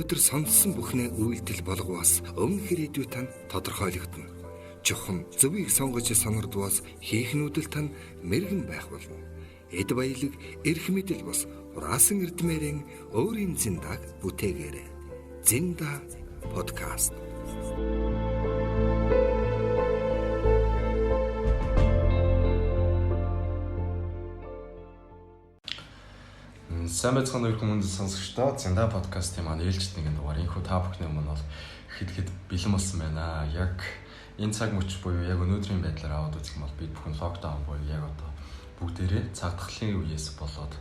өнөөдөр сонссон бүхнээ үйлдэл болгоос өмнө ирээдүй тань тодорхойлогдно. Чухам зөвийг сонгож сонирдвоос хийхнүүдэл тань мэрэгэн байх болно. Эд баялаг, эрх мэдэл бос хураасан эрдмээрэн өөрийн зиндааг бүтээгээрэй. Зинда подкаст. Сайн байцгаана уу хүмүүс сонсогчдоо. Зинда подкастын маань ээлжид нэгэн дугаар. Энэхүү та бүхний өмнө бол хэд бэлэн болсон байна. Яг энэ цаг мөч буюу яг өнөөдрийн байдлаар аваад үзэх юм бол бид бүхэн локдаун буюу яг одоо бүгдээрээ цагдахлын үеэс болоод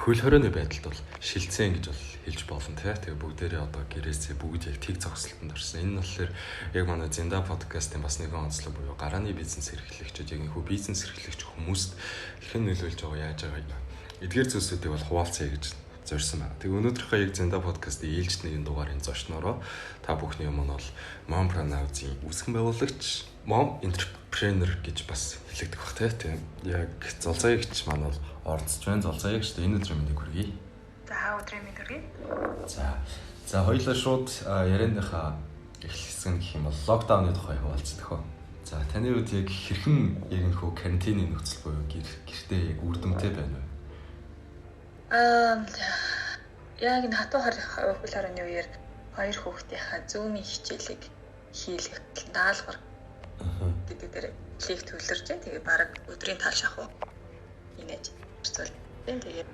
хөл хорионы байдалд бол шилцэн гэж бол хэлж болно тий. Тэгээ бүгдээрээ одоо гэрээсээ бүгд яг тэг зогсолтод орсон. Энэ нь болохоор яг манай Зинда подкастын бас нэгэн онцлог буюу гарааны бизнес эрхлэгчид яг энэхүү бизнес эрхлэгч хүмүүст хэрхэн нөлөөлж байгаа яаж байгаа эдгээр зүйлсүүдийг бол хуваалцъя гэж зорьсон байна. Тэгээ өнөөдрийнхөө яг Зинда подкастын ээлжид нэгэн дугаарын зочноороо та бүхний өмнө бол Mompreneur-ийн үүсгэн байгуулагч, Mom Entrepreneur гэж бас хэлэгдэх бах тийм. Яг золзоогч маань бол оролцож байна. Золзоогч энэ өдрийн мэндийг хүргэе. За өдрийн мэнд хүргэе. За хоёулаа шууд ярианыхаа эхлэлсэн гэх юм бол локдауны тухай хуваалцдаг хөө. За таны хувьд яг хэрхэн яг энэ хөө карантины нөхцөл буюу гэртээ яг үр дүнтэй байна вэ? Яг энэ хатуу хөл хорионы үеэр хоёр хүүхдийнхаа зүүмийн хичээлийг хийлгэх даалгавар гэдэг дээр клик төлөрж байна. Тэгээ баг өдрийн таал шахуу инээж хэвчүүл. Тэгээ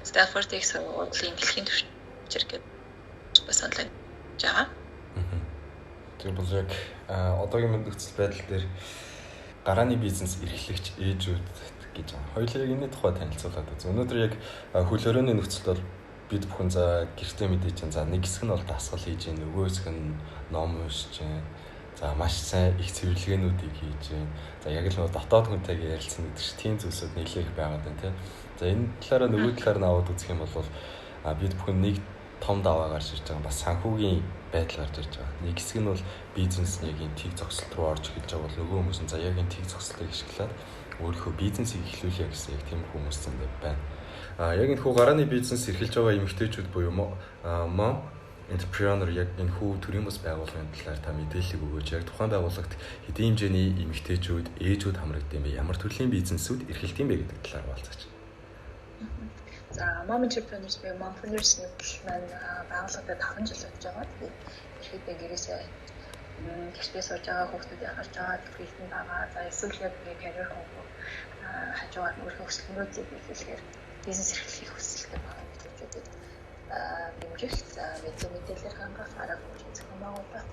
Stanford-ийн сургуулийн дэлхийн түвшинчээр гэдэг бас онлайн жаа. Тэр бол яг одоогийн нөхцөл байдал дээр гарааны бизнес эрхлэгч ээжүүд гэж байна. Хоёулаа энэ тухай танилцуулаад үз. Өнөөдөр яг хөл хорионы нөхцөлд бол бид бүхэн за гэртээ мэдээж чинь за нэг хэсэг нь бол дасгал хийж гин, нөгөө хэсэг нь ном уншиж гин. За маш сайн их цэвэрлэгээнүүдийг хийж гин. За яг л нөгөө дотоод хүнтэйгээ ярилцсан гэдэг чинь тийм зүйлсүүд нэлээх байгаад байна тийм. За энэ талаараа нөгөө талаар нь аваад үзэх юм бол бид бүхэн нэг том даваа гарч ирж байгаа бас санхүүгийн байдал гарч ирж байгаа. Нэг хэсэг нь бол бизнесний яг тэг зогсолт руу орж эхэлж байгаа бол нөгөө хүмүүс нь за яг энэ тэг зогсолтыг ашиглаад өөрийнхөө бизнесийг эхлүүлье гэсэн яг тийм хүмүүс зөндөө байна. Яг энэ хүү гарааны бизнес эрхэлж байгаа эмэгтэйчүүд буюу Mom Entrepreneur яг энэ хүү төрийн бас байгууллагын талаар та мэдээлэл өгөөч. Яг тухайн байгууллагт хэдийн хэмжээний эмэгтэйчүүд, ээжүүд хамрагдсан бэ? Ямар төрлийн бизнесүүд эрхэлт юм бэ гэдэг талаар хуваалцаач. За Mom Entrepreneurs буюу Mompreneurs маань байгууллагад 5 жил болж байгаа. Тэгэхээр гэрээсээ гэртээ сууж байгаа хүүхдүүдийг харж байгаа төлөвлөлтөнд байгаа. За эсвэл яг карьер хөнгө хажуугаар өөрийнхөө өсөлтнүүдийг биелүүлэхээр бизнес эрхлэхийг хүсэлтэй байгаа эмэгтэйчүүдэд дэмжих, мэдээ мэдээлэл хангах арга хэмжээ зохион байгуулах,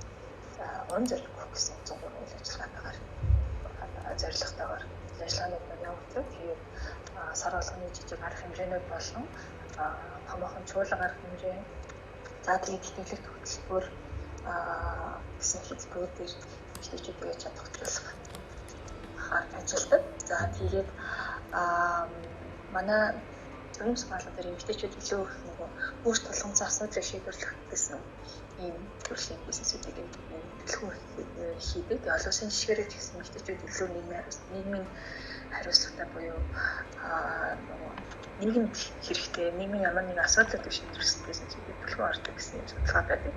уран зориг өгөх гэсэн зөвхөн үйл ажиллагаатайгаар зорилготойгоор ажиллагаанууд явуулдаг. Тэгээд сар болгоны жижиг арга хэмжээнүүд болон томоохон чуулга арга хэмжээ, за тэгээд тэтгэлэг хөтөлбөр гэсэн хэсгүүдээр эмэгтэйчүүдийг чадварчлах ажилтдаг. За тэгээд манай төрийн сургуулийн дээр эмэгтэйчүүд илүү их нөгөө бүр тулгымцсан асуудлыг шийдвэрлэх гэсэн ийм төрлийн бизнесүүдийг төлхөө хийдэг. Тэгээд олон улсын жишгээр ч гэсэн эмэгтэйчүүд илүү нийгмийн хариуцлагатай буюу нийгэм хэрэгтэй, нийгмийн ямар нэгэн асуудлыг шийдвэрлэх бизнесүүдийг төлхөө ордог гэсэн судалгаа байдаг.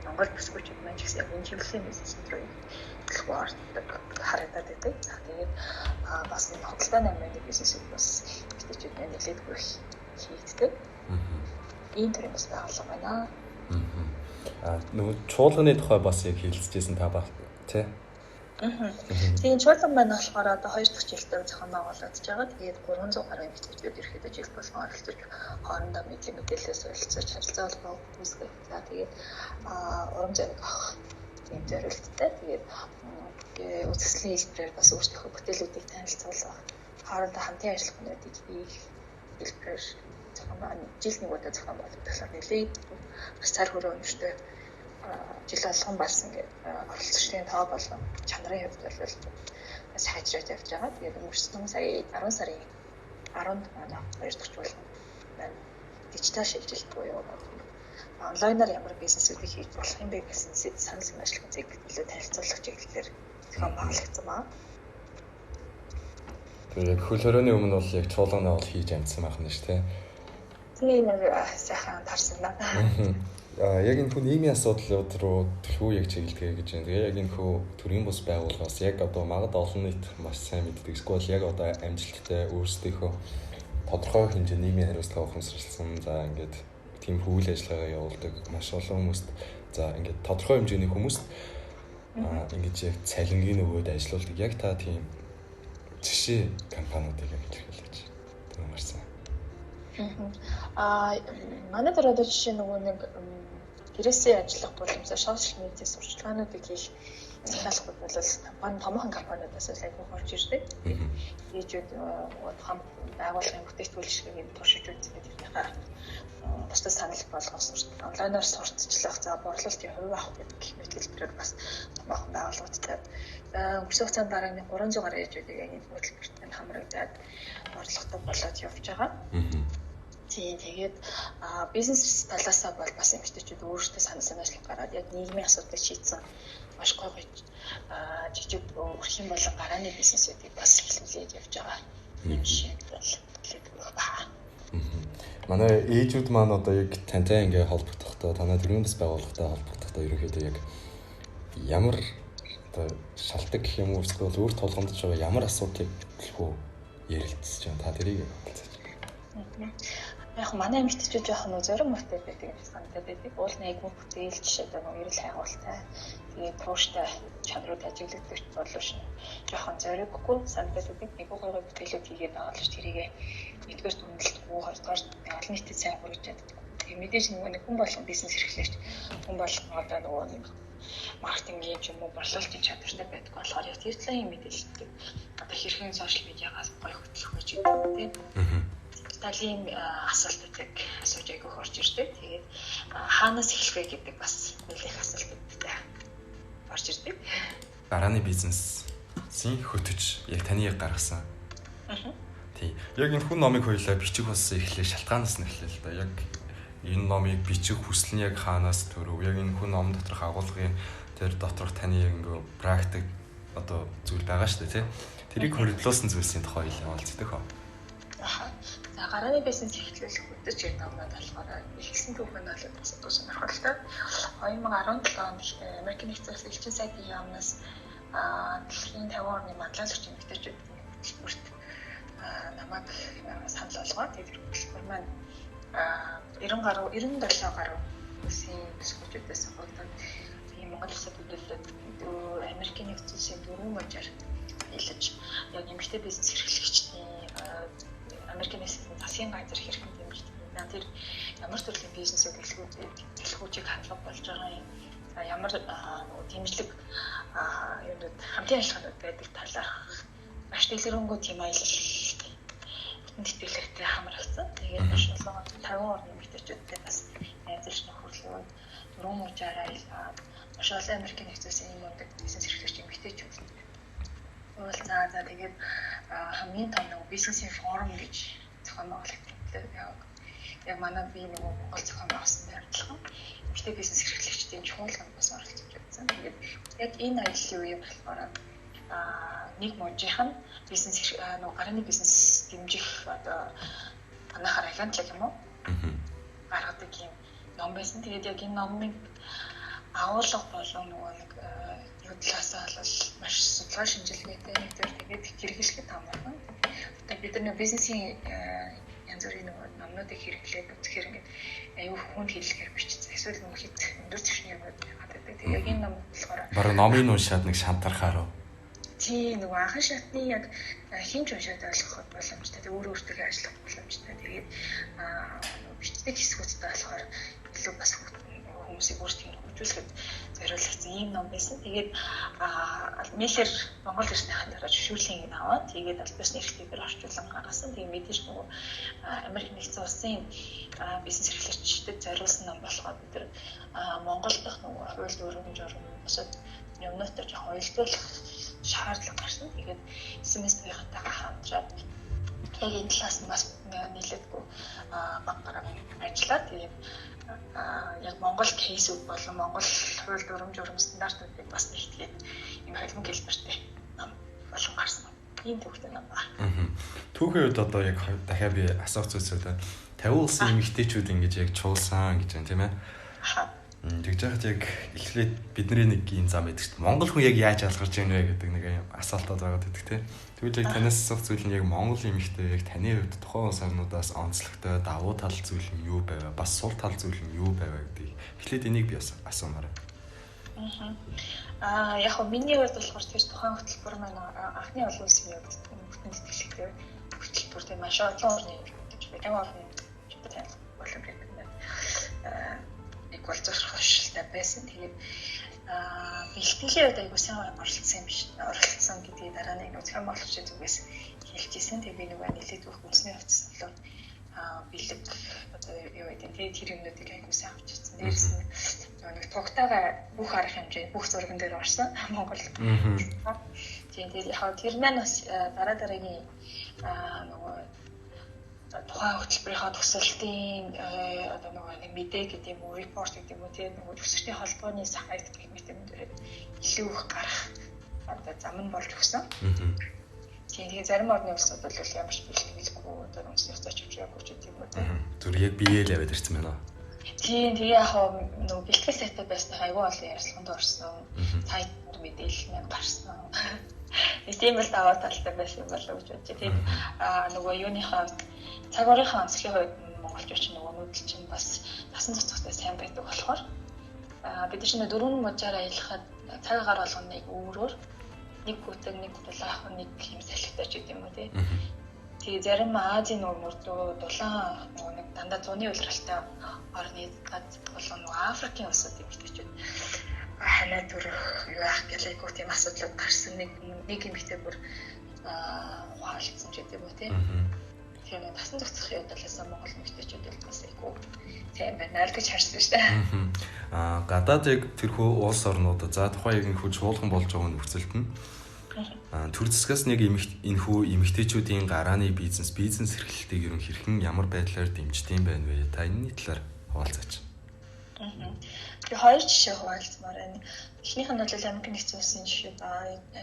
Монгол бүсгүйчүүд маань ч гэсэн яг энэ чиглэлийн бизнесүүд рүү төлхөө ордог харагдаад байдаг. За тэгээд бас энэ худалдаа намын бизнесүүд бас эмэгтэйчүүд маань нэлээдгүй хийгддэг. Ийм төрлийн бас байгууллага байна. Нөгөө чуулганы тухай бас яг хэлцэжсэн та баг тий. Тэгээд чуулган маань болохоор одоо 2 дахь жилдээ зохион байгуулагдаж байгаа. Тэгээд 300 гаруй эмэгтэйчүүд ерөөхдөө жил болгон оролцож хоорондоо мэдээлэлээс солилцож харилцаа холбоо үүсгэх. За тэгээд урам зориг авах тийм зорилттой. Тэгээд үзэсгэлэн хэлбэрээр бас өөрсдийнхөө бүтээлүүдийг танилцуулах, хоорондоо хамтын ажиллагаануудыг хийх хэлбэрээр жил нэг удаа зохион байгуулагдахаар нэлээд бас цар хүрээ өнөртэй жил болгон болсон гэдэг оролцогчдын тоо болон чанарын хувьд бол бас хайжраад явж байгаа. Тэгээд өнгөрсөн сая 10 сарын 10-нд манай 2 дахь чуулган байна. Дижитал шилжилт буюу онлайнаар ямар бизнесүүдийг хийж болох юм бэ гэсэн санал санаачлалыг илүү танилцуулах чиглэлээр зохион байгуулагдсан байна. Тэгээд яг хөл хорионы өмнө бол яг чуулганаа бол хийж амжсан байх нь шүү дээ. Тийм нэг сайхан тарсан байна. Яг энэ хүү нийгмийн асуудлууд руу төлхөө яг чиглэдэг гэж байна. Тэгээ яг энэ хүү төрийн бус байгууллагаас яг одоо магад олон нийт маш сайн мэддэг. Эсвэл яг одоо амжилттай өөрсдийнхөө тодорхой хэмжээний нийгмийн хариуцлага ухамсарласан. За ингээд тийм үйл ажиллагаа явуулдаг маш олон хүмүүст за ингээд тодорхой хэмжээний хүмүүст ингэж яг цалингийн өгөөд ажиллаулдаг. Яг та тийм жишээ компаниудыг яг илэрхийлж байна. Маш сайн. Манай дээр одоо жишээ нөгөө нэг гэрээсээ ажиллах боломжтой сошиал медиа сурчлагуудыг хийх захиалгууд бол компани томоохон компаниудаас айгүй орж ирдэг. Ийжүүд том байгууллагын бүтээгдэхүүн ширхэг туршиж үзээд тэрнийхээ бусдад санал болгох онлайнаар сурталчлах за борлуулалтын хувь авах гэх мэт хэлбэрээр бас томоохон байгууллагуудтай өнгөрсөн хугацаанд дараа нэг 300 гаруй ээжүүдийг яг энэ хөтөлбөртөнд хамрагдаад борлуулалтад болоод явж байгаа. Тийм тэгээд бизнес талаасаа бол бас эмэгтэйчүүд өөрсдөө санал санаачлал гараад яг нийгмийн асуудлыг шийдсэн маш гоё жижиг өрх юм болон гарааны бизнесүүдийг бас эхлүүлээд явж байгаа юм шиг бол хэлдэг байна. Манай ээжүүд маань одоо яг тантай ингээ холбогдохдоо танай төрийн бас байгууллагатай холбогдохдоо ерөнхийдөө яг ямар одоо шалтгаан гэх юм уу эсвэл өөр тулгамдж байгаа ямар асуудлыг төлхөө ярилцж байгаа та тэрийг хэлцгээч. Яг манай эмэгтэйчүүд жоох нөө зориг мөртэй байдаг гэж санагдаад байдаг. Уул нэгэн бүтээл жишээлбэл нөгөө эрэл хайгуултай тэгээд тууштай чанарууд ажиглагддаг болов шин. Жохон зориггүй санагдаад байдаг. Нэг гоо бүтээлүүд хийгээд байгаа л ш тэрийг нэгдүгээр дүнэлтгүй хоёрдугаар олон нийтэд сайн хүргэж чаддаг. Тэгээд мэдээж нөгөө нэг хүн болгон бизнес эрхлэгч хүн болгон одоо нөгөө нэг маркетингийн ч юм уу борлуулалтын чадвартай байдаг болохоор яг тэр талын мэдээлэлийг одоо хэрхэн сошиал медиагаас гоё хөтлөх гэж байдаг тийм. Талын асуултыг асууж айгүйх орж ирдэг. Тэгээд хаанаас эхлэх вэ гэдэг бас нэлээх асуултуудтай орж ирдэг. Гарааны бизнесийн хөтөч яг таны яг гаргасан. Тийм. Яг энэ хүн номыг хоёулаа бичих бас эхлээ шалтгаанаас нь эхлэв л да. Яг энэ номыг бичих хүсэл нь яг хаанаас төрөв? Яг энэ хүн ном доторх агуулгын тэр доторх таны яг ингээ практик одоо зүйл байгаа шүү дээ, тий. Тэрийг хөрөлдлөөсөн зүйлсийн тухай ойлцдог хөө. За гарааны бизнес эхлүүлэх хөтөч гэдэг номнод болохоор ихсэн түүхэн болоод бас одоо сонирхолтой. 2017 онд Америкийн нэгдсэн улсын элчин сайдын яамнаас дэлхийн 50 орны манлайлагч эмэгтэйчүүд хөтөлбөрт намайг санал болгоод тэр хөтөлбөр маань 97 гаруй улсын төсвчүүдээс хойдоод ийм Монгол улсад хөдөлгөөд Америкийн нэгдсэн улсын 4 мужаар хэлж яг эмэгтэй бизнес эрхлэгчдийн Америкийн нэгдсэн засгийн газар хэрхэн дэмждэг вэ? Тэр ямар төрлийн бизнесүүд дэлгүүрийг хандлага болж байгаа юм. Ямар дэмжлэг юмуд хамтын ажиллагаанууд байдаг талаарх маш дэлгэрэнгүй тийм аялалт бүтэн тэтгэлэгтэй хамрагдсан. Тэгээд маш олон 50 орны эмэгтэйчүүдтэй бас найзлж нөхөрлөө 4 мужаар аялаад маш олон Америкийн нэгдсэн улсын юм удаг бизнес эрхлэгч эмэгтэйчүүд уулзаа. За тэгээд хамгийн том нэг бизнесийн форум гэж зохион байгуулагдсан. Яг манай би нөгөө Монгол зохион байгуулсан адилхан эмэгтэй бизнес эрхлэгчдийн чуулганд бас оролцож байсан. Тэгээд яг энэ аяллаа үеийн болохоор нэг мужийнх нь бизнес нөгөө гарааны бизнес дэмжих одоо манайхаар агентлаг юм уу? Гаргадаг юм ном байсан. Тэгээд яг энэ номыг агуулга болон нөгөө нэг талаасаа бол маш судалгаа шинжилгээтэй нэгдүгээр тэгээд хэрэглэхэд хамаарна. Тэгээд бид нар бизнесийн янз бүрийн номнуудыг хэрэглээд үзэхээр ингээд аюу хүнд хэллэгээр бичсэн. Эсвэл нөгөө хэд өндөр түвшний юмуд байгаад байдаг. Тэгээд яг энэ ном болохоор баруун номын уншаад нэг шантархаар уу? Тийм нөгөө анхан шатны яг хинч уншаад ойлгох боломжтой. Тэгээд өөр өөртөө ажиллах боломжтой. Тэгээд бичдэг хэсгүүдтэй болохоор илүү бас хүмүүсийг өөрсдөө хөгжүүлэхэд зориулагдсан ийм ном байсан. Тэгээд мэйлэр Монгол ирснийхэн дараа зөвшөөрлийг аваад тэгээд аль бисны эрхлэлээр орчуулан гаргасан. Тэгээд мэдээж нөгөө Америк нэгдсэн улсын бизнес эрхлэгчдэд зориулсан ном болохоор бид нар Монгол дахь нөгөө хууль дүрм журам босоод юмнуудтай жоохон ойлголох шаардлага гарсан. Тэгээд семестрийнхантайгаа хамтраад яг энэ талаас нь бас нийлээдгүй баг гараа ажиллаад тэгээд яг Монгол кейсүүд болон Монгол хууль дүрм журам стандартуудыг бас нэгтгээд юм холимог хэлбэртэй ном болон гарсан. Ийм төвхтэй ном байна. Түүхийн үед одоо яг дахиад би асуух зүйлсүүд 50 улсын эмэгтэйчүүд ингэж яг чуулсан гэж байна тийм ээ. Тэгж яхад яг эхлээд бидний нэг юм зам байдаг шүү дээ. Монгол хүн яг яаж ялгарч ийн вэ гэдэг нэг асуултууд байгаа гэдэг тийм. Тэгвэл яг танаас асуух зүйл нь яг Монгол эмэгтэй яг таны хувьд тухайн улс орнуудаас онцлогтой давуу тал зүйл нь юу байв? Бас сул тал зүйл нь юу байв гэдэг. Эхлээд энийг би асуумаар. Яг хөө миний хувьд болохоор тэр тухайн хөтөлбөр маань анхны олон улсын бүтээн сэтгэлтэй хөтөлбөр тийм маш олон орны гэж байгаа орны чөлөө тайл болон гэх юм. Нэг болцоох хөвшилтэй байсан. Тэгээд бэлтгэлийн үед айгуу сайн оролцсон юм биш. Оролцсон гэдгийг дараа нь нэг зохион байгуулагчийн зүгээс хэлжсэн. Тэгээд би нөгөө нэлээд бүх үндэсний хувьд болоо бэлэг одоо юу гэдэг нь тэр юмнуудыг айгуу сайн авч ирсэн. Дээрээс нь нэг тугтаага бүх арга хэмжээ бүх зурган дээр орсон Монгол. Тийм яг тэр маань бас дараагийн нөгөө тухайн хөтөлбөрийнхаа төсөлтийн одоо нөгөө нэг мэдээ гэдэг юм уу, репорт гэдэг юм уу, тийм нөгөө төсөлтийн холбооны сайт гэх мэт юм дээр илүү их гарах одоо зам нь болж өгсөн. Тийм зарим орны улсууд бол ямар ч бэлтгэлгүй одоо үндэсний хувьд очиж яваагүй ч гэдэг юм уу. Зүр яг биеэл яваад ирсэн байна уу? Тийм тэгээ яг нөгөө бэлтгэл сайтай байснаа айгүй олон ярилцлаганд орсон. Сайт мэдээлэл маань гарсан. Тийм л даваа талтай байсан юм болов уу гэж бодчих. Тийм нөгөө юуныхаа цаг уурынхаа онцлогийн хувьд монголчууд ч нөгөө нүүдэл чинь бас насан цоцтой сайн байдаг болохоор бид чинь дөрвөн мужаар аялахад цаг агаар болгоно нэг өөрөөр нэг бүтэг нэг дулаах нэг юм салхитай ч гэдэг юм уу тий. Тэгээ зарим Азийн нурмууд дулаан нөгөө нэг дандаа зуны улиралтай орны гад болон нөгөө Африкийн улсууд юм гэж байна. Ханаа төрөх юу ах гэлээгүй тийм асуудлууд гарсан нэг эмэгтэй бүр хаалцсан ч гэдэг юм уу тий. Тэгэхээр тасан зохицохын талаас Монгол эмэгтэйчүүд бас айгүй тийм байна л гэж харсан шүү дээ. Гадаад яг тэрхүү улс орнуудад за тухайн яг энэхүү чуулган болж байгаа нөхцөлд нь төр зэсгээс нэг энэхүү эмэгтэйчүүдийн гарааны бизнес эрхлэлтийг ерөн хэрхэн ямар байдлаар дэмждэг юм байна вэ? Та энэний талаар хуваалцаач. Би хоёр жишээ хуваалцмаар байна. Эхнийх нь бол Америкийн нэгдсэн улсын жишээ ба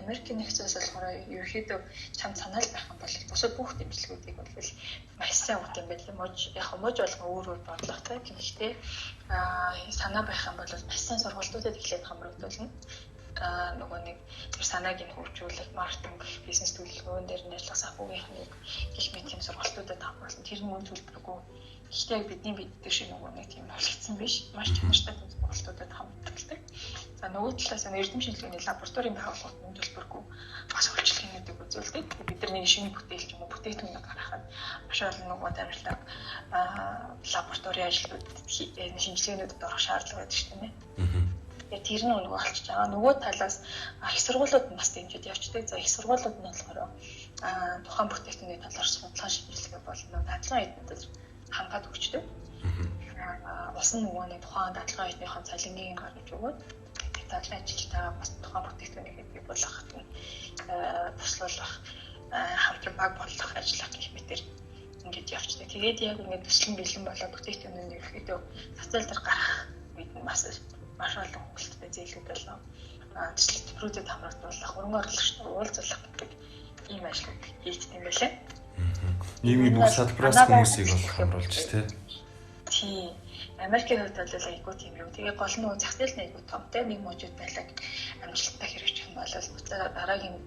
Америкийн нэгдсэн улс болохоор ерөөхдөө чам санаал байх юм бол бусад бүх дэмжлэгүүдийг бол маш сайн өгд юм байл. Мож болгон өөр бодлоготой. Гэхдээ санаа байх юм бол маш сайн сургалтуудад эхлээд хамрагдуулна. Нөгөө нэг тэр санааг нь хөгжүүлэх, маркетинг, бизнес төлөвлөгөөн дээр нь ажиллах санхүүгийнхнийг гэх мэт юм сургалтуудад хамруулсан. Тэр нь үн төлбөргүй. Гэхдээ бидний бид шиг нөгөө нэг тийм олгдсон биш. Маш чанартай сургалтуудад хамтдагтай. За нөгөө талаас нь эрдэм шинжилгээний лабораторийн байгууллагууд үн төлбөргүй бас хөгжлөхийн гэдэг үзүүлдэг. Бид нар нэг шинэ бүтээл ч юм уу бүтээгдэхүүн гаргахад маш олон нөгөө дамжлаг лабораторийн ажлуудад шинжилгээнүүдэд орох шаардлага байдаг шүү дээ. Тэр нь нөгөө олчж байгаа. Нөгөө талаас их сургуулиуд нь бас дэмжиж явждаг. За их сургуулиуд нь болохоор тухайн бүтээгдэхүүний талаар судалгаа шинжилгээ болно. Дадлага эднүүд хангаад өгчдөг. Бас нөгөө нэг тухайн дадлага эднийхэн цалингийн гаргаж өгөөд дадлага ажилтнаа бас тухайн бүтээгдэхүүнийг бий болгоход туслуулах, хамтран баг болгох ажиллах гэх мэтэр ингэж явждаг. Тэгээд яг ингэ төслөн бэлэн болоод бүтээгдэхүүнийг ерөөхдөө цацал дээр гарах үед нь маш олон хөнгөлөлттэй зээлүүд болоо. Төслөлтөрүүдэд хамрагдуулах, хөрөнгө оруулагчтай уулзах гэдэг ийм ажлууд хийгдсэн юм байлаа. Нийгмийн бүх салбараас хүмүүсийг бол хамруулж тий. Тийм. Америкийн хувьд бол айгүй тийм юм. Тэгээ гол нь зах зээл нь айгүй томтой нэг мужууд байлаа амжилттай хэрэгжих юм бол дараагийн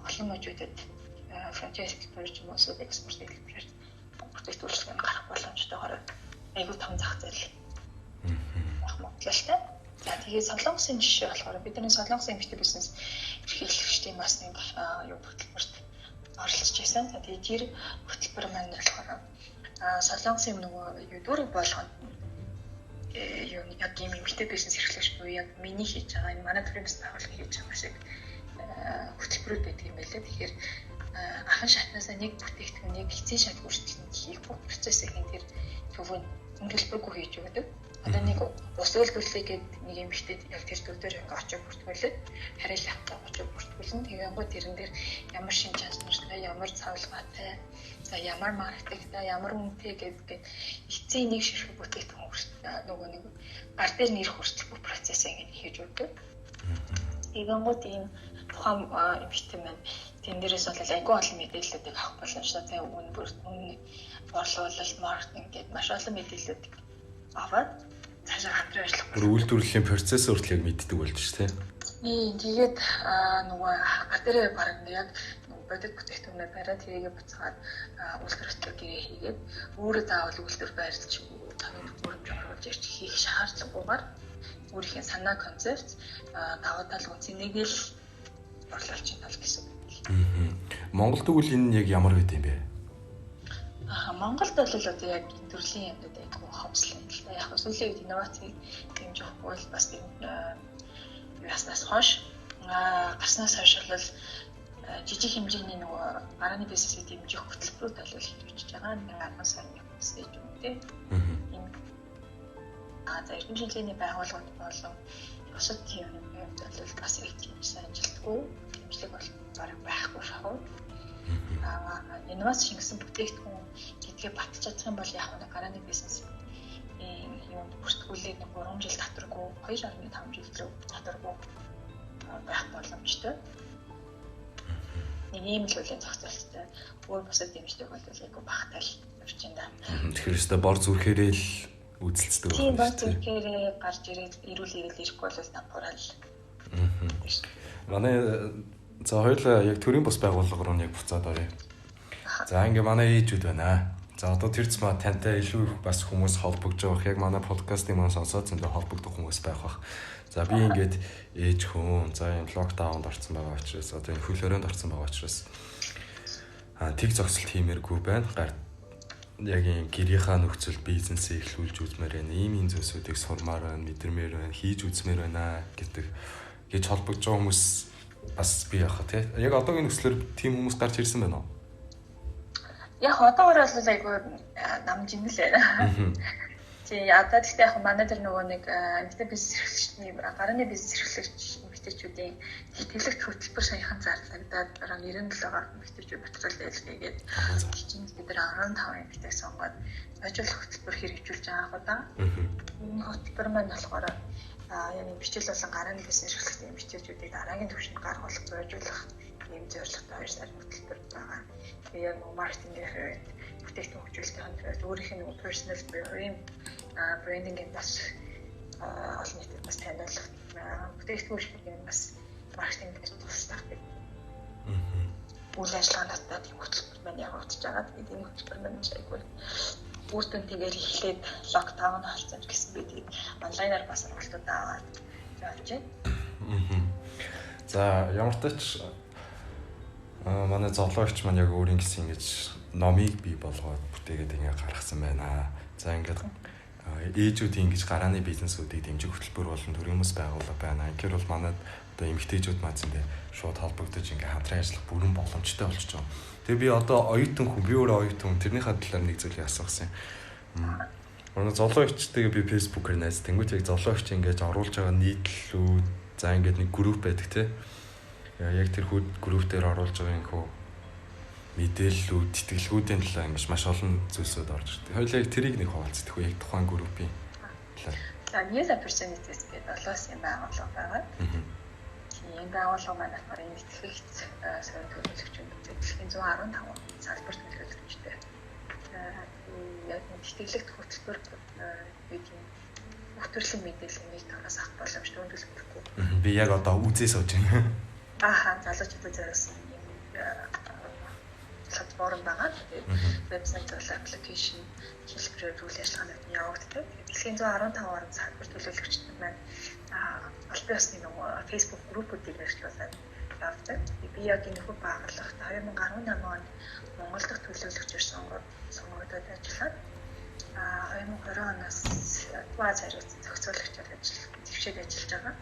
олон мужуудад франчайз хэлбэр ч юм уу экспорт хэлбэрээр бүтээгдэхүүн гарах боломжтойгоор айгүй том зах зээл Монголтой. За тэгээд Солонгосын жишээ болохоор бидний Солонгосын эмэгтэй бизнес эрхлэгчдийн бас нэг хөтөлбөрт оролцож байсан. За тэгээд тэр хөтөлбөр маань болохоор Солонгосын нөгөө дөрөв болгонд яг ийм эмэгтэй бизнес эрхлэгч буюу яг миний хийж байгаа энэ манай төрийн бас байгууллага хийж байгаа шиг хөтөлбөрүүд байдаг юм байлаа. Тэгэхээр анхан шатнасаа нэг бүтээгдэхүүнийг эцсийн шат хүртэл хийх процессыг тэр төвөнд төлбөргүй хийж өгдөг. Одоо нэг ус үйлдвэрлэгээд нэг эмэгтэйд яг тэр төв дээр очиж бүртгүүлээд хариулахтаа очиж бүртгүүлэн тэгээд гоо тэрэн дээр ямар шин чанартай, ямар цавлгаатай, за ямар маркетингтай, ямар үнэтэй гэдэг эцсийн нэг ширхэг бүтээгдэхүүн хүртэл нөгөө нэг гар дээр нэрх хүртэл бүх процессыг хийж өгдөг. Тэгээд гоо тийм тухайн эмэгтэй маань тэн дээрээс бол айгүй олон мэдээллүүдийг авах боломжтой. Тэгээ үнэ борлуулалт, маркетинг гэдэг маш олон мэдээллүүдийг аваад цаашаа хамтран ажиллах. Үйлдвэрлэлийн процесс хүртэл яг мэддэг болж ш тэ. Тэгээд нөгөө гар дээрээ бараг яг бодит бүтээгдэхүүнээ бариад тэрийгэ буцаад үйлдвэрлэлтөө гэрээ хийгээд өөрөө заавал үйлдвэр байрлаж таны бүрэн оруулж ирж хийх шаардлагагүйгээр өөрийнхөө санаа концепт даваа тал үнцнийг л борлуулж байна гэсэн үг. Монголд үгүй энэ яг ямар байд юм бэ? Монголд бол одоо яг энэ төрлийн юмнууд айгүй хомслоо юм л да. Яг сүүлийн үед инновацийг дэмжих бол бас яснаас хойш гарснаас хойш бол жижиг хэмжээний нөгөө гарааны бизнесийг дэмжих хөтөлбөрүүд бол хийж байгаа. 10 сарын стейж үүтэй. За эрдэм шинжилгээний байгууллагууд болон бусад юмнууд бол бас яг тийм сайн ажилтгүй. Дэмжлэг бол бараг байхгүй шахав. Инновац шингэсэн бүтээгдэхүүн гэдгээ батж чадах юм бол яг нэг гарааны бизнес юунд бүртгүүлээд 3 жил татваргүй 2.5 жил рүү татваргүй байх боломжтой. Нэг ийм л үлийн зохицолттой өөр бусад дэмждэг бол айгүй багтаал явж байна. Тэгэхээр өстө бор зүрхээрээ л үзэлцдэг байна. Тийм бор зүрхээрээ гарч ирээд ирүүл ирэхгүй бол дампуурал. Манай за хоёулаа яг төрийн бус байгууллага руу яг буцаад оръё. За ингээ манай ээжүүд байна. За одоо тэр цэма тантай илүү их бас хүмүүс холбогдож байгаа. Яг манай подкастын маань сонсоод зөндөө холбогдох хүмүүс байх бах. За би ингээд ээж хүн за юм локдаунд орсон байгаа учраас одоо энэ хөл хорионд орсон байгаа учраас тэг зогсолт хиймээргүй байна. Яг юм гэрийнхаа нөхцөл бизнесээ эхлүүлж үзмээр байна. Ийм зүйлсүүдийг сурмаар байна, мэдэрмээр байна, хийж үзмээр байна гэдэг гэж холбогдож байгаа хүмүүс бас би яах вэ? Яг одоогийн нөхцлөөр тийм хүмүүс гарч ирсэн байна уу? Яг одоогоор бол айгүй намжин л байна. Тий одоо гэхдээ яг манай дээр нөгөө нэг эмэгтэй бизнес эрхлэгчний гарааны бизнес эрхлэгч эмэгтэйчүүдийн тэтгэлэгт хөтөлбөр саяхан зарлагдаад бараг 97 гаруй эмэгтэйчүүд батрал ялгээгээд чинь бид нар 15 эмэгтэй сонгоод ажиллах хөтөлбөр хэрэгжүүлж байгаа хаа да. Энэ хөтөлбөр маань болохоор яг бичил болон гарааны бизнес эрхлэгчийн эмэгтэйчүүдийг дараагийн түвшинд гаргуулах, зориулах ийм зорилготой 2 сарын хөтөлбөр байгаа. Тэгээ яг маркетингийн хувьд бүтээгдэхүүн хөгжүүлэлтийн хувьд өөрийнх нь personal брендинг бас олон нийтэд бас таниулах бүтээгдэхүүн бас маркетингээс тусдах гэх үйл ажиллагаануудад юм хөтөлбөр маань явагдаж байгаа. Тэгээд энэ хөтөлбөр маань айгүй үүртэн тэгээд эхлээд локдаун болсон гэсэн бид онлайнаар бас сургалтууд аваад явж байна. За ямар ч манай зоологч маань яг өөрийн гэсэн ингэж номыг бий болгоод бүтээгээд ингэ гаргасан байна. За ингээд ээжүүдийн ингэж гарааны бизнесүүдийг дэмжих хөтөлбөр болон төрийн бас байгууллага байна. Инхээр бол манай одоо эмэгтэйчүүд маань зэндээ шууд холбогдож ингэ хамтран ажиллах бүрэн боломжтой болчихж байгаа. Тэгээ би одоо оюутан хүн, би өөрөө оюутан хүн тэрнийхээ талаар нэг зүйлийг асуусан юм. Манай зоологчдыг би фэйсбүүкээр найз тэнгуут яг зоологч ингэж оруулж байгаа нийтлүүд за ингээд нэг групп байдаг те. Яг тэр групп дээр оруулж байгаа юм хөө мэдээллүүд, тэтгэлгүүдийн талаар ингэж маш олон зүйлсүүд орж ирдэг. Хоёулаа тэрийг нэг хуваалцдаг уу яг тухайн группийн талаар. За News Opportunities гэдэг болоос юм байгууллага байгаа. Тийм байгууллага маань энэ итгэгч сөрөг төлөвлөгчөнд дэлхийн 115 салбар төлөвлөгчтэй. Яг тэтгэлэгт хөтөлбөр гэдэг бүх төрлийн мэдээллийг танаас авах боломжтой төлөвлөгөө. Би яг одоо үзээ сууж байна. Залуучуудад зориулсан платформ байгаа. Тэгээд вебсайт болон аппликейшн хэлбэрээр үйл ажиллагаанууд нь явагддаг. Дэлхийн 115 орн салбар төлөөлөгчид маань аль биесний нөгөө Facebook группүүдийг эрхлүүлээд явдаг. Би яг энэ бүх байгууллагт 2018 онд Монгол дахь төлөөлөгчөөр сонгогдоод ажиллаад 2020 оноос Туаз хариуцсан зохицуулагчаар төвшөөд ажиллаж байгаа.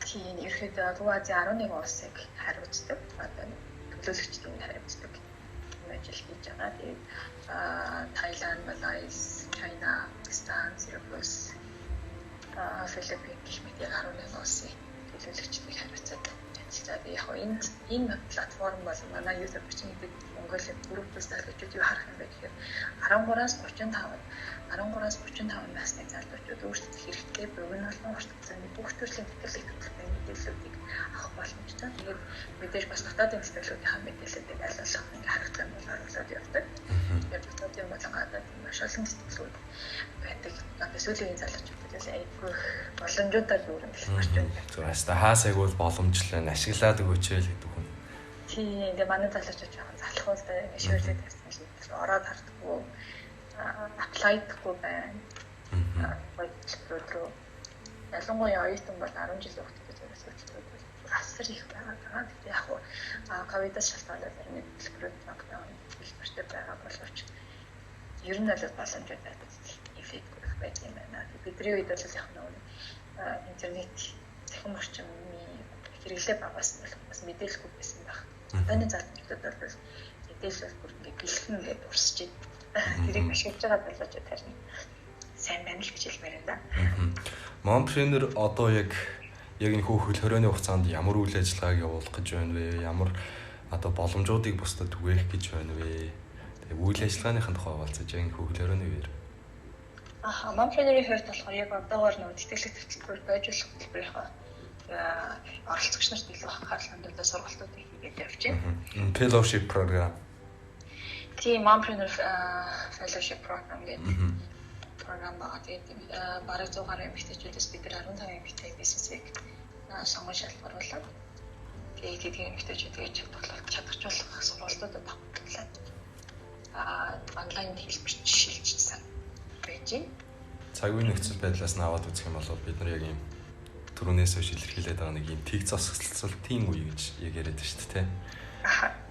Тийм ерөөдөө Туазын 11 улсыг хариуцдаг. Одоо төлөөлөгчдийн хариуцдаг ажил хийж байгаа. Тэгээд Таиланд, Малайз, Чайна, Пакистан, Сингапур, Филиппин гэх мэт 11 улсын төлөөлөгчдийг хариуцаад ажиллаж. Яг энэ платформ бол манай News Opportunity Монголын группээс залуучууд юу харах юм бэ гэхээр 13-аас 35 насны залуучууд өөрсдөө хэрэгтэй богино болон урт хугацааны бүх төрлийн мэдээлэл хөтөлбөрийн мэдээллүүдийг авах боломжтой. Тэгээд мэдээж бас дотоодын мэдээллүүдийн мэдээллүүдийг аль болох ингээ харагдах юм бол оруулаад явдаг. Тэгээд дотоодын болон гадаадын маш олон мэдээллүүд байдаг. Одоо сүүлийн залуучуудаас айгүй боломжуудаар дүүрэн гарч байна. Зүгээс та хаасайг бол боломжлоо ашиглаад өгөөч л гэдэг хүн. Тийм ингээ манай залуучууд жоохон залхуул да ширлээд тавьсан шиг ороод хардггүй апплайдгүй байна. Бодлоо. Ялангуяа оюутан бол 10 жилийн хугацаанд зэрэг зөвлөлтүүд асар их байгаа. Тэгтээ яг ковидос шалтгаалаад энэ төлбөрүүд локдаун хэлбэртэй байгаа боловч ер нь бол боломжтой эффект байх юм байна. Бидний үед бол яг нэг интернет цахим орчмын хэрэглээ багаас нь бас мэдээлэлгүй байсан баг. Одооны залуучуудад бол мэдээлэл бүр ингээ гэлхэн ингээд урсж байна. Тэрийг ашиглаж байгаа залуучууд харин сайн байна л гэж хэлмээр байна. Монпренер одоо яг энэ хөл хорионы хугацаанд ямар үйл ажиллагааг явуулах гэж байна вэ? Ямар одоо боломжуудыг бусдад түгээх гэж байна вэ? Тэгээ үйл ажиллагааныхын тухай хаваалцаж энэ хөл хорионы үеэр. Монпренерийн хувьд болохоор яг одоогоор нэг тэтгэлэг төлбөр байжуулах төлбөрийнхөө оролцогч нарт илүү анхаарал хандуулдаг сургалтуудыг хийгээд явж байна. Fellowship program. Тийм Mompreneur Fellowship program гэдэг програм байгаа. Тэгээд бараг 100 гаруй эмэгтэйчүүдээс бид 15 эмэгтэй бизнесийг сонгож шалгаруулад тэгээд тэдгээр эмэгтэйчүүдийг чадваржуулах сургалтуудад багтлаа. Онлайн хэлбэрт шилжчихсэн байж байна. Цагийн нөхцөл байдлаас нь аваад үзэх юм бол бид нар яг ийм түрүүнээс хойш илэрхийлээд байгаа нэг ийм тэг зогсолтын үе гэж яг яриад байна шүү дээ.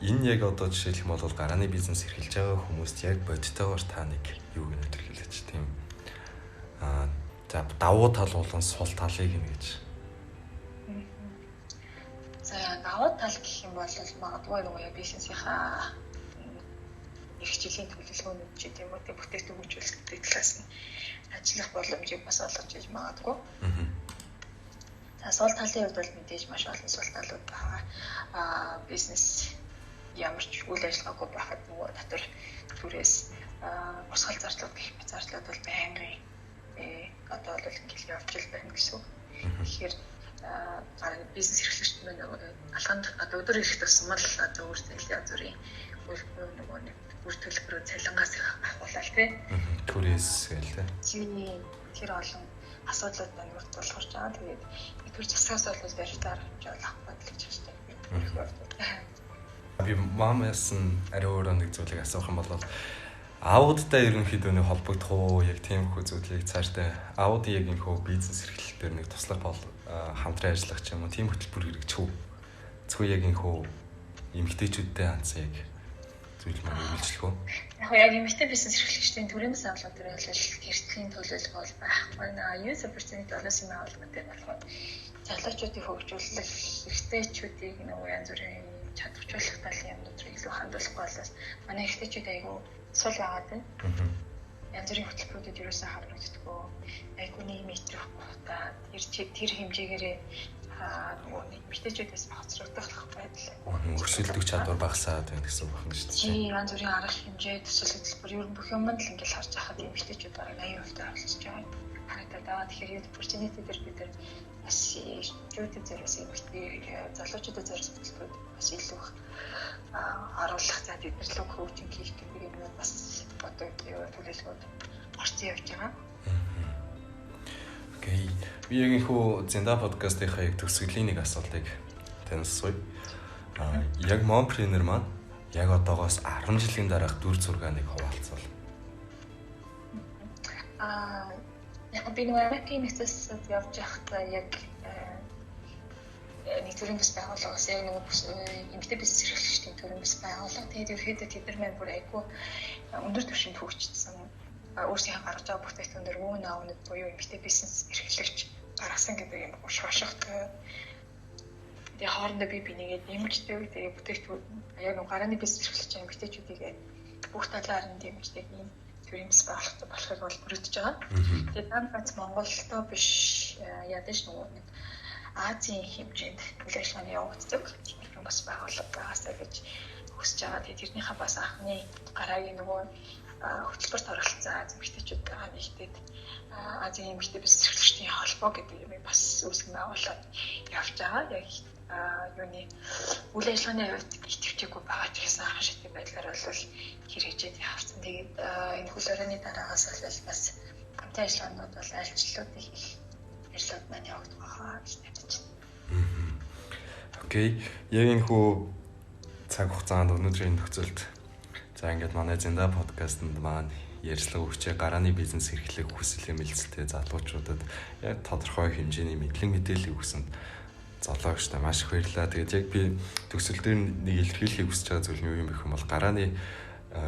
Энэ яг одоо жишээлх юм бол гарааны бизнес эрхэлж байгаа хүмүүст яг бодитойгоор та нэг юу гэнэ илэрхийлж тийм. За давуу тал болон сул талыг гэнэ гэж. За давуу тал гэх юм бол магадгүй нөгөө бизнесийнхаа эрхчлэлийн төлөвлөгөөнүүд ч гэдэм үү бүтээгдэхүүн хөгжүүлэлтийн талаас нь ажиллах боломжийг бас олгож иж магадгүй. За сул талын хувьд бол мэдээж маш олон сул талууд байгаа. Бизнес ямар ч үйл ажиллагаагүй байхад нөгөө дотор түрээс босгол зарлууд гэх мэт зарлууд бол байнгын одоо бол ингээл явж л байна гэсэн. Тэгэхээр бизнес эрхлэгчд мань алханд одоо өдөр ирэхэд тусмал одоо өөрсдөө янз бүрийн нөгөө нэг үр төлбөрөө цалингаас авахулаа тий. Түрээс гээл тий. Тэр олон асуудлууд байна урд болохоор жаа. Тэгээд тэр засгаас бол барьтаар хэмжээл авах бодлогч байна. Би мамаас нь ари өөр нэг зүйлийг асуух юм бол аудтай ерөнхийдөө нэг холбогдох уу яг тийм их зүйлийг цаашдаа ауд яг энэ хөө бизнес эрхлэл дээр нэг туслах бол хамтран ажиллах ч юм уу тийм хөтөлбөр хэрэгжих үү? Зөвхөн яг энэ хөө эмэгтэйчүүдтэй хандсан яг зүйл маань үйлчлэх үү? Яг эмэгтэй бизнес эрхлэгчдийн төрийн саналууд дээр бол хэрэгслийн төлөвлөгөө бол байхгүй. User opportunity болоос юм авалгатай болохоор залуучуудыг хөгжүүлэх эрхтэйчүүдийг нөгөө янз бүрийн чадваржуулах талын юмнууд руу илүү хандуулахгүй болоос манай эрхтэйчүүд айгүй сул байгаад байна. Янз бүрийн хөтөлбөрүүдэд юусэн хамрагддаггүй. Айгүй нийгмийн итгэвхтэй тэр хэмжээгээрээ нөгөө эмэгтэйчүүдээс хоцрогдох байдал. Өрсөлдөх чадвар багасаад байна гэсэн үг байна шүү дээ. Тийм янз бүрийн арга хэмжээ төсөл хөтөлбөр ер нь бүх юмд л ингээл харж байхад эмэгтэйчүүд бараг 80% авчиж байгаа. Харагдаад байгаа. Тэгэхээр opportunity дээр бид нар бас жүүдэд зэрэгс эмэгтэй залуучуудад зэрэгс хөтөлбөрүүд бас илүү харуулах за тэдэрлэг коучинг хийх гэдэг юм бас одоо төлөвлөгөөд орсон явж байгаа. Окей. Би яг ихүү Зэнда подкастынхаа яг төгсгөлийн нэг асуултыг танаас асууя. Яг Mompreneur маань яг одоогоос 10 жилийн дараах дүр зургааныг хуваалцвал. Яг би нэг нэгцээс явж байхдаа яг нэг төрлийн бас байгууллагаас яг нэг эмэгтэй бизнес эрхлэгчдийн төрлийн бас байгууллага. Тэгээд ерөөдөө тэд нар маань бүр айгүй өндөр түвшинд хөгжсөн. Өөрсдийнхээ гаргаж байгаа бүтээгдэхүүн дээр өвөн аавнууд буюу эмэгтэй бизнес эрхлэгч гаргасан гэдэг юм шошготой. Тэгээ хоорондоо би нэгээд нэмждэг. Тэгээ бүтээгдэхүүн яг нэг гарааны бизнес эрхлэгч эмэгтэйчүүдийг бүх талаар нь дэмждэг юм төрийн бас байгууллагатай болохыг бол бүрдэж байгаа. Тэгээ ганц Монголтой биш ядаж нөгөө нэг Азийн хэмжээнд үйл ажиллагааны явагддаг бас байгууллага байгаасаа гэж хүсэж байгаа. Тэгээд тэрнийхээ бас анхны гараагийн нөгөө хөтөлбөрт оролцсон Аз эмэгтэйчүүд байгаа нэгдээд Азийн эмэгтэй бизнес эрхлэгчдийн холбоо гэдэг юм бас үүсгэн байгуулад явж байгаа. Яг юуны үйл ажиллагааны хувьд идэвхжээгүй байгаа ч гэсэн анх шатны байдлаар бол хэрэгжээд явсан. Тэгээд энэ хөл хорионы дараагаас бол бас хамтын ажиллагаанууд бол альчлалуудыг хийх ажлууд маань явагдах байгаа гэж найдаж байна. Окей. Яг энэ хүү цаг хугацаанд өнөөдрийн нөхцөлд за ингээд манай Зинда подкастэнд маань ярьцлага өгчээ гарааны бизнес эрхлэх хүсэл эмэлцэлтэй залуучуудад яг тодорхой хэмжээний мэдлэг мэдээлэл өгсөнд залуугчтай маш их баярлалаа. Тэгээд яг би төгсөл дээр нэг илэрхийлэхийг хүсэж байгаа зүйл нь юу юм бэ гэвэл гарааны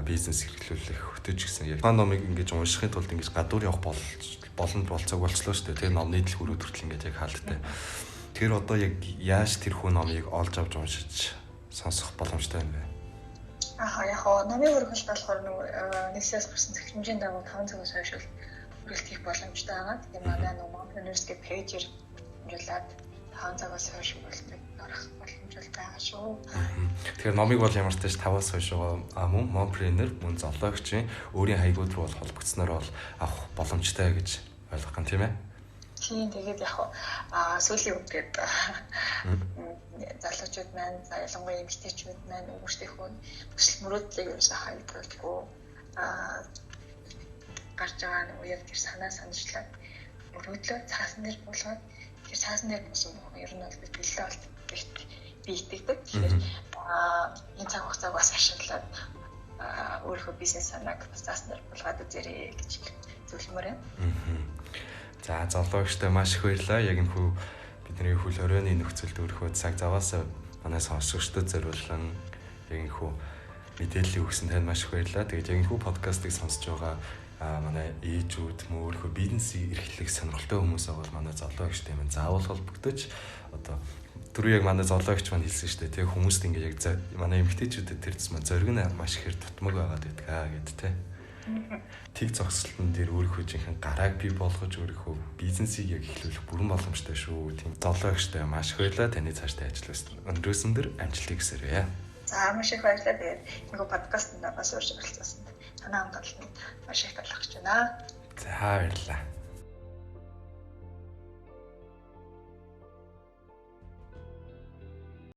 бизнес эрхлүүлэх хөтөж гэсэн яг номыг ингэж уншихын тулд ингэж гадуур явах боломж болцоог болчлоо шүү дээ. Тэгээд номны дэлгүүрүүд хүртэл ингэж яг хаалттай. Тэр одоо яг яаж тэр хүн номыг олж авч уншиж сонсох боломжтой юм бэ? Яг номын хөргөлт болохоор нэгсээс гарсан захирамжийн дагуу 5 цагаас хойш хүрээлт хийх боломжтой байгаа. Тэгээд манай Montreal University пэйжээр хэмжүүлээд 5 цагаас хойш хүрээлтэд орох боломжтой байгаа шүү. Тэгэхээр номыг бол ямар ч тааш 5-аас хойш мөн Montreal мөн зоологчийн өөрийн хаягууд руу бол холбогдсноор бол авах боломжтой гэж ойлгох юм тийм ээ? Тийм тэгээд сүүлийн үеэд залуучууд маань ялангуяа эмэгтэйчүүд маань өөрсдийнхөө төсөл мөрөөдлийг ерөөсөө хаягдуулгүй гарч байгаа нэг яг тэр санаа санаачлаад мөрөөдлөө цаасан дээр болгоод тэр цаасан дээр буусан ер нь бол бэлээ болт би итгэдэг. Тэгэхээр энэ цаг хугацааг бас ашиглаад өөрийнхөө бизнес санааг бас цаасан дээр болгоод үзээрэй гэж зөвлөмөр юм. За залуугчтай маш их баярлалаа. Яг энэ хүү бидний хөл хорионы нөхцөлд өөрийнхөө цаг заваас манай сонсогчдод зориулсан яг энэ хүү мэдээлэл өгсөн танд маш их баярлалаа. Тэгээд яг энэ хүү подкастыг сонсож байгаа манай ээжүүд мөн өөрийнхөө бизнесийг эрхлэх сонирхолтой хүмүүс бол манай залуугчтай маань заавал холбогдож одоо түрүү яг манай залуугч маань хэлсэн шүү дээ. Тэгээ хүмүүст ингээ яг манай эмэгтэйчүүдэд тэр зам зориг нь маш ихээр тутмаг байгаад байдаг гэд тэ. Тэг зогсолтон дээр өөрийнхөө жинхэнэ гарааг бий болгож өөрийнхөө бизнесийг яг эхлүүлэх бүрэн боломжтой шүү. Тийм зоологчтой маш их баярлалаа. Таны цаашдаа ажиллаж өндрөөсөн дэр амжилтыг хүсэрье. За маш их баярлалаа. Тэгээд нөгөө подкастт бас урьж оролцсон. Танаа хамгаалалтанд маш их талархаж байна. За баярлалаа.